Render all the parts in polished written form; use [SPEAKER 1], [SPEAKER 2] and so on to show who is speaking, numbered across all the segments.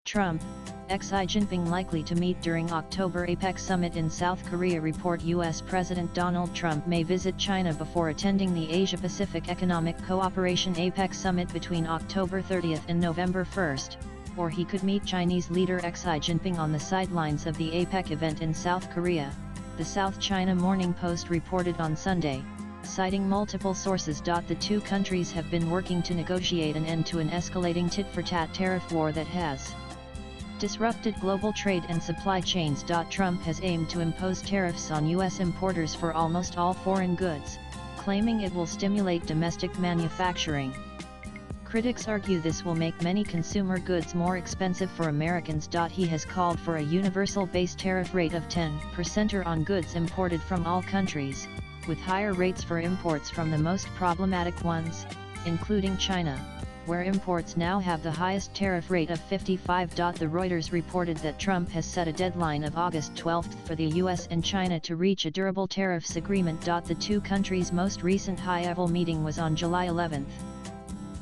[SPEAKER 1] Trump, Xi Jinping likely to meet during October APEC summit in South Korea. Report U.S. President Donald Trump may visit China before attending the Asia-Pacific Economic Cooperation APEC summit between October 30 and November 1, or he could meet Chinese leader Xi Jinping on the sidelines of the APEC event in South Korea, the South China Morning Post reported on Sunday, citing multiple sources. The two countries have been working to negotiate an end to an escalating tit-for-tat tariff war that has disrupted global trade and supply chains. Trump has aimed to impose tariffs on U.S. importers for almost all foreign goods, claiming it will stimulate domestic manufacturing. Critics argue this will make many consumer goods more expensive for Americans. He has called for a universal base tariff rate of 10% on goods imported from all countries, with higher rates for imports from the most problematic ones, including China, where imports now have the highest tariff rate of 55. The Reuters reported that Trump has set a deadline of August 12 for the US and China to reach a durable tariffs agreement. The two countries' most recent high-level meeting was on July 11,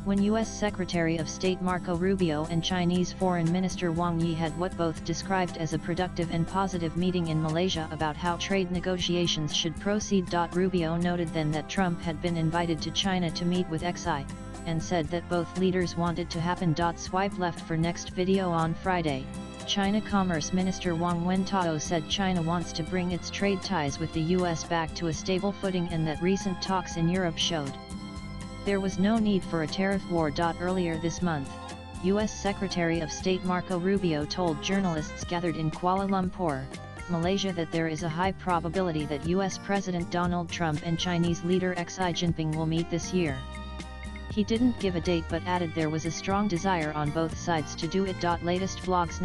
[SPEAKER 1] when U.S. Secretary of State Marco Rubio and Chinese Foreign Minister Wang Yi had what both described as a productive and positive meeting in Malaysia about how trade negotiations should proceed. Rubio noted then that Trump had been invited to China to meet with Xi, and said that both leaders wanted to happen. Swipe left for next video. On Friday, China Commerce Minister Wang Wentao said China wants to bring its trade ties with the U.S. back to a stable footing and that recent talks in Europe showed there was no need for a tariff war. Earlier this month, U.S. Secretary of State Marco Rubio told journalists gathered in Kuala Lumpur, Malaysia, that there is a high probability that U.S. President Donald Trump and Chinese leader Xi Jinping will meet this year. He didn't give a date but added there was a strong desire on both sides to do it. Latest vlogs.